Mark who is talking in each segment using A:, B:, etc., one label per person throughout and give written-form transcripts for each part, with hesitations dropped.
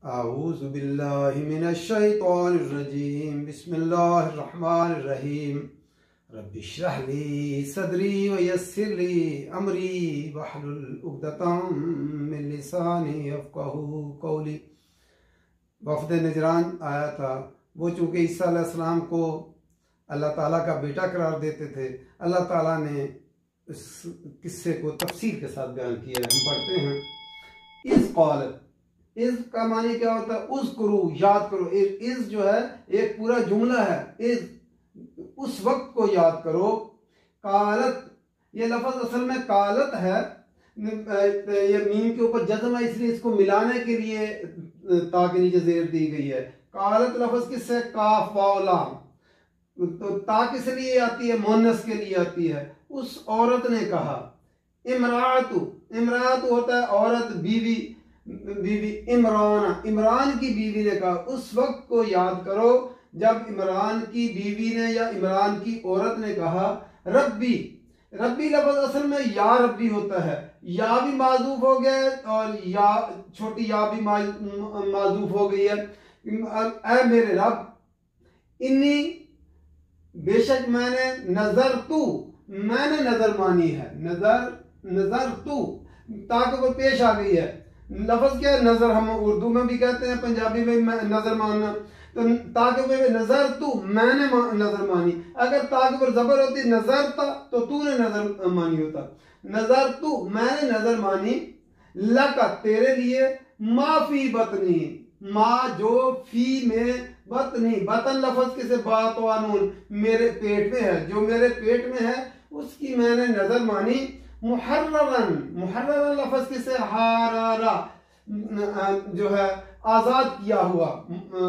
A: आऊज़ु बिल्लाहि मिनश शैतानिर रजीम बिस्मिल्लाहिर्रहमानिर्रहीम रब्बिश्रह ली सदरी व यस्सिर ली अमरी वहलुल उक़दतम मिन लिसानी यफ़क़हू क़ौली। वफ़द नजरान आया था। वो चूँकि ईसा अलैहिस्सलाम को अल्लाह ताला का बेटा करार देते थे, अल्लाह ताला ने इस किस्से को तफसील के साथ बयान किया है। हम पढ़ते हैं, इस कौल, इस का मानी क्या होता है? उज़्कुरू, याद करो। इस जो है एक पूरा जुमला है। इस उस वक्त को याद करो। कालत, ये लफ्ज असल में कालत है। ये मीम के ऊपर जज़म है, इसलिए इसको मिलाने के लिए ता के नीचे ज़ेर दी गई है। कालत लफ्ज किससे? काफ वाव लाम। तो ता किस लिए आती है? मुन्नस के लिए आती है। उस औरत ने कहा, इमरातु, इमरातु होता है औरत, बीवी, बीवी। इमरान, इमरान की बीवी ने कहा। उस वक्त को याद करो जब इमरान की बीवी ने या इमरान की औरत ने कहा, रब्बी। रब्बी लफ्ज असल में या रब्बी होता है। या भी माजूफ हो गया और या छोटी या भी माजूफ हो गई है। ऐ मेरे रब, इन्नी बेशक मैंने नजर तू, मैंने नजर मानी है। नजर तू ताकि वो पेश आ गई है। लफ्ज क्या है? नजर। हम उर्दू में भी कहते हैं, पंजाबी में नजर मानना। तो ताकि वे नजर तू, मैंने नजर मानी। अगर ताकि पर जबर होती नजर था तो तूने नजर मानी होता। नजर तू, मैंने नजर मानी। लका, तेरे लिए। माफी बतनी, माँ जो फी में, बतनी, बतन लफ्ज किसे? बात वानून, मेरे पेट में है, जो मेरे पेट में है उसकी मैंने नजर मानी। मुहर्ररन, मुहर्ररन लफ्ज किसे? हारारा, जो है आजाद किया हुआ,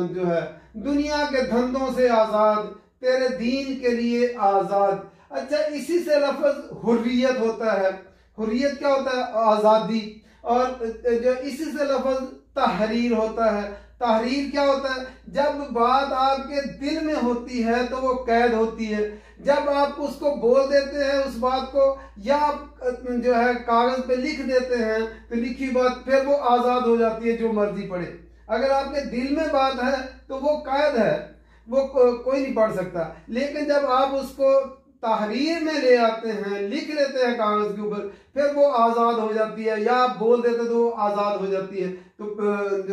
A: जो है दुनिया के धंधों से आजाद, तेरे दीन के लिए आजाद। अच्छा, इसी से लफ्ज हुर्रियत होता है। हुर्रियत क्या होता है? आजादी। और जो इसी से लफ्ज तहरीर होता है। तहरीर क्या होता है? जब बात आपके दिल में होती है तो वो कैद होती है। जब आप उसको बोल देते हैं उस बात को, या आप जो है कागज पे लिख देते हैं तो लिखी बात फिर वो आजाद हो जाती है, जो मर्जी पढ़े। अगर आपके दिल में बात है तो वो कैद है, वो कोई नहीं पढ़ सकता। लेकिन जब आप उसको तहरीर में ले आते हैं, लिख लेते हैं कागज के ऊपर, फिर वो आजाद हो जाती है, या आप बोल देते तो वो आजाद हो जाती है। तो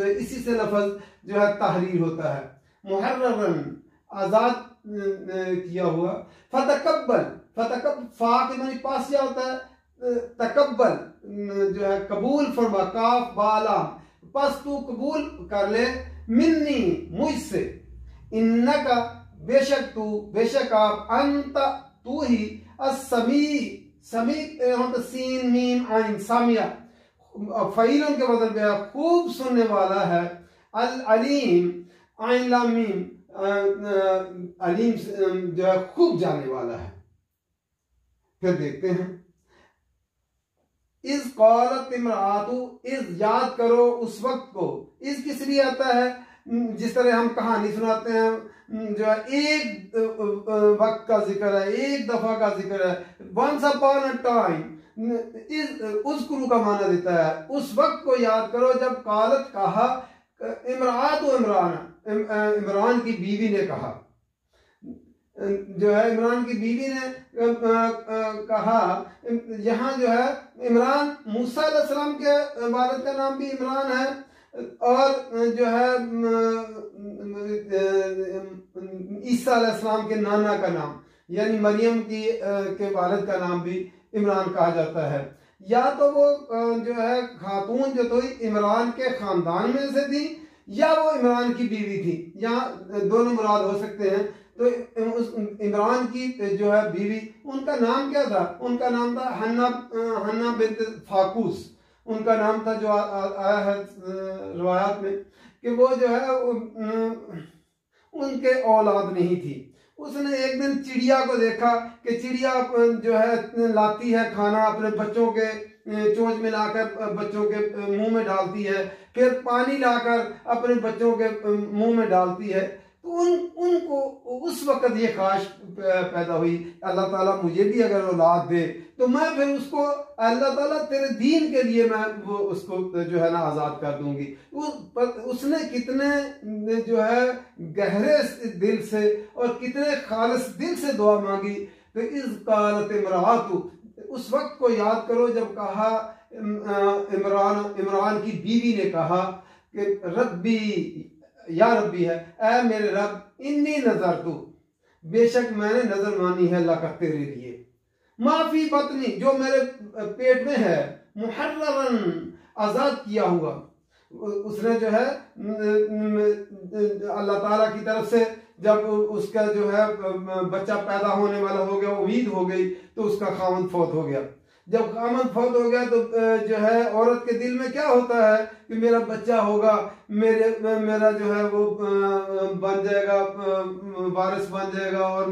A: इसी से लफ्ज जो है तहरीर होता है। मुहर्ररन, आजाद किया हुआ। फतकब्बल, फतकब, फा के मानी पास क्या होता है? तकब्बल, जो है कबूल फरमा, काफ बाला, बस तू कबूल कर ले। मिन्नी, मुझसे। इन्नका, बेशक तू, बेशक आप। अंत, तू ही। अस्समी, समी सीन मीम आइन, सामिया, फ़ईल उनके बदल पे खूब सुनने वाला है। अल अलीम, आइन लाम मीम, अलीम जो है खूब जाने वाला है। फिर देखते हैं, इस कौलत इमरातु, इस याद करो उस वक्त को। इस किस लिए आता है? जिस तरह हम कहानी सुनाते हैं, जो है एक वक्त का जिक्र है, एक दफा का जिक्र है। वंस अपॉन अ टाइम, उज़्कुरू का माना देता है। उस वक्त को याद करो जब कालत कहा, इमरात इमरान, इमरान की बीवी ने कहा, जो है इमरान की बीवी ने कहा। यहाँ जो है इमरान, मूसा अलैहिस्सलाम के वालिद का नाम भी इमरान है, और जो है ईसा अलैहिस्सलाम के नाना का नाम, यानी मरियम की के वालिद का नाम भी इमरान कहा जाता है। या तो वो जो है खातून जो तो इमरान के खानदान में से थी, या वो इमरान की बीवी थी। यहाँ दोनों मुराद हो सकते हैं। तो उस इमरान की जो है बीवी, उनका नाम क्या था? उनका नाम था हन्ना बिन्त फाकूस, उनका नाम था, जो आया है रिवायात में कि वो जो है उनके औलाद नहीं थी। उसने एक दिन चिड़िया को देखा कि चिड़िया जो है लाती है खाना, अपने बच्चों के चोंच में लाकर बच्चों के मुंह में डालती है, फिर पानी लाकर अपने बच्चों के मुंह में डालती है। तो उनको उस वक्त ये ख्वाहिश पैदा हुई, अल्लाह ताला मुझे भी अगर औलाद दे तो मैं फिर उसको अल्लाह ताला तेरे दीन के लिए मैं वो उसको जो है ना आज़ाद कर दूंगी। उसने कितने जो है गहरे दिल से और कितने खालिस दिल से दुआ मांगी। तो इस कालत इमरातु, उस वक्त को याद करो जब कहा इमरान की बीवी ने कहा कि रब्बी, या रब्बी है, ऐ मेरे रब, इन्नी नजर तू, बेशक मैंने नजर मानी है लका तेरे लिए, माफी बतनी, जो मेरे पेट में है, मुहर्ररन, आजाद किया हुआ। उसने जो है अल्लाह ताला की तरफ से जब उसका जो है बच्चा पैदा होने वाला हो गया, उम्मीद हो गई, तो उसका खामन फौत हो गया। जब खामन फौत हो गया तो जो है औरत के दिल में क्या होता है कि मेरा बच्चा होगा, मेरा जो है वो बन जाएगा, वारिस बन जाएगा और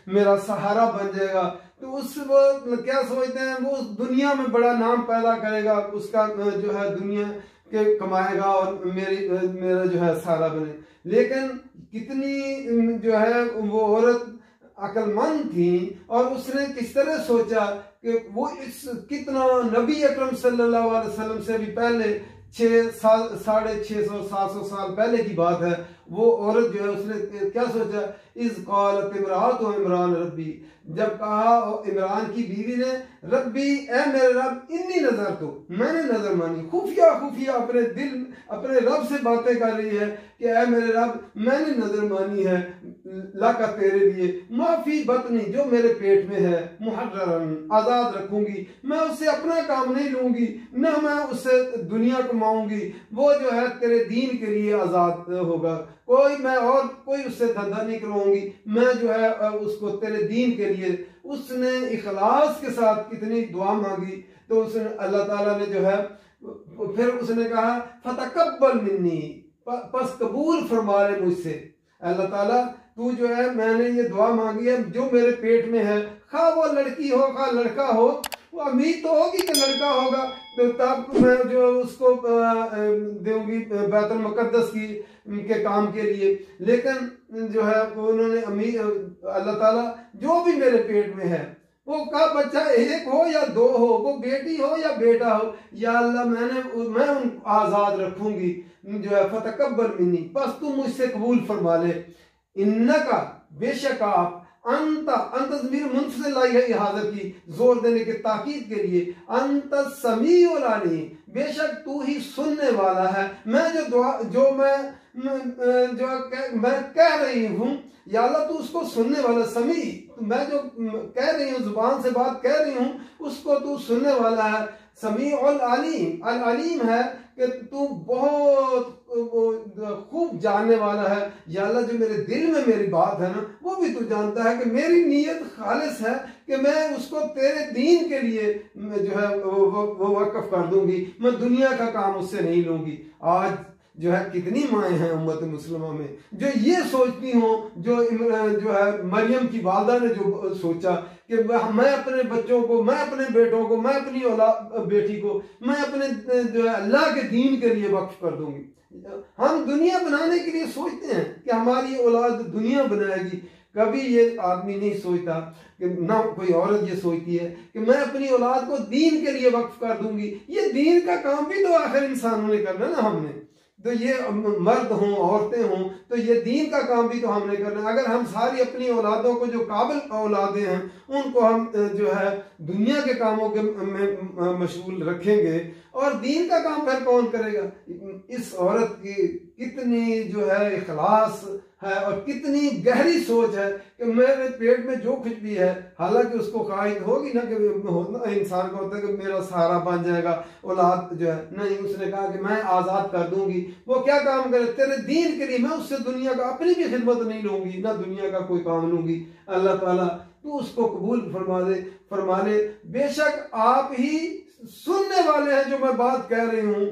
A: मेरा सहारा बन जाएगा। तो उस वो क्या सोचते हैं, वो उस दुनिया में बड़ा नाम पैदा करेगा, उसका जो है दुनिया के कमाएगा और मेरा जो है सहारा बने। लेकिन कितनी जो है वो औरत अक्लमंद थी और उसने किस तरह सोचा कि वो इस कितना नबी अकरम सल्लल्लाहु अलैहि वसल्लम से भी पहले 600 650 700 साल पहले की बात है, वो औरत जो है उसने क्या सोचा, इस कालत इमरात व इमरान रब्बी, जब कहा इमरान की बीवी ने रब्बी, ए मेरे रब, इन्नी नजर तो, मैंने नजर मानी, खुफिया खुफिया अपने दिल अपने रब से बातें कर रही है कि ए मेरे रब, मैंने नजर मानी है लाका तेरे लिए, माफी बतनी, जो मेरे पेट में है, मुहर्ररन, आजाद रखूंगी, मैं उससे अपना काम नहीं लूंगी, न मैं उससे दुनिया कमाऊंगी, वो जो है तेरे दीन के लिए आजाद होगा, मैं और कोई उससे धंधा नहीं करवाऊंगी, मैं जो है उसको तेरे दीन के लिए। उसने इखलास के साथ कितनी दुआ मांगी, तो उसने अल्लाह ताला ने जो है फिर उसने कहा फतकब्बल मिन्नी, बस कबूल फरमा ले मुझसे, अल्लाह ताला तू जो है मैंने ये दुआ मांगी है, जो मेरे पेट में है, खा वो लड़की हो खा लड़का हो, वो उम्मीद तो होगी कि लड़का होगा, तो तब मैं जो उसको दूंगी बैतुल मुकद्दस की के काम के लिए। लेकिन जो है उन्होंने अल्लाह ताला जो भी मेरे पेट में है, वो का बच्चा एक हो या दो हो, वो बेटी हो या बेटा हो, या अल्लाह मैं उन आजाद रखूंगी, जो है फतकब्बल मिन्नी, बस तू मुझसे कबूल फरमा ले, इन्नका, बेशक आप, अंत ज़मीर मुंफ से लाई है हाजिर की जोर देने के ताकीद के लिए, अंत समीउल अलीम, बेशक तू ही सुनने वाला है। मैं जो मैं कह रही हूँ, या अल्लाह तू उसको सुनने वाला, समी, मैं जो कह रही हूँ, जुबान से बात कह रही हूँ, उसको तू सुनने वाला है। समीउल अलीम, अल अलीम है कि तू बहुत खूब जानने वाला है। या अल्लाह जो मेरे दिल में मेरी बात है ना, वो भी तू जानता है कि मेरी नीयत खालिस है कि मैं उसको तेरे दीन के लिए जो है वो वक़्फ़ कर दूंगी, मैं दुनिया का काम उससे नहीं लूंगी। आज जो है कितनी माएँ हैं उम्मत मुस्लिमा में जो ये सोचती हों, जो है मरियम की वालदा ने जो सोचा कि मैं अपने बच्चों को, मैं अपने बेटों को, मैं अपनी बेटी को, मैं अपने जो है अल्लाह के दीन के लिए वक्फ कर दूंगी। हम दुनिया बनाने के लिए सोचते हैं कि हमारी औलाद दुनिया बनाएगी। कभी ये आदमी नहीं सोचता कि ना कोई औरत ये सोचती है कि मैं अपनी औलाद को दीन के लिए वक्फ कर दूंगी। ये दीन का काम भी तो आखिर इंसानों ने करना ना, हमने तो ये मर्द हों औरतें हों, तो ये दीन का काम भी तो हमने करना। अगर हम सारी अपनी औलादों को, जो काबिल औलादें हैं, उनको हम जो है दुनिया के कामों के में मशगूल रखेंगे और दीन का काम फिर कौन करेगा। इस औरत की कितनी जो है इखलास है और कितनी गहरी सोच है कि मेरे पेट में जो कुछ भी है, हालांकि उसको ख्वाहिश होगी ना कि इंसान को होता है कि मेरा सहारा बन जाएगा, औलाद जो है, नहीं, उसने कहा कि मैं आज़ाद कर दूंगी। वो क्या काम करे तेरे दीन के लिए, मैं उससे दुनिया का अपनी भी खिदमत नहीं लूंगी, ना दुनिया का कोई काम लूंगी। अल्लाह ताला तू उसको कबूल फरमा ले, बेशक आप ही सुनने वाले हैं जो मैं बात कह रही हूँ,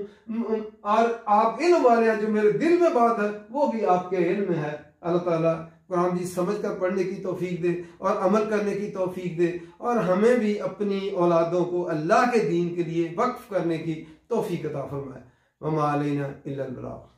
A: और आप इल्म वाले हैं, जो मेरे दिल में बात है वो भी आपके इल्म में है। अल्लाह ताला कुरान जी समझ कर पढ़ने की तौफीक दे और अमल करने की तौफीक दे, और हमें भी अपनी औलादों को अल्लाह के दीन के लिए वक्फ करने की तौफीक अता फरमाए। वमा अलैना इल्लल बलाग।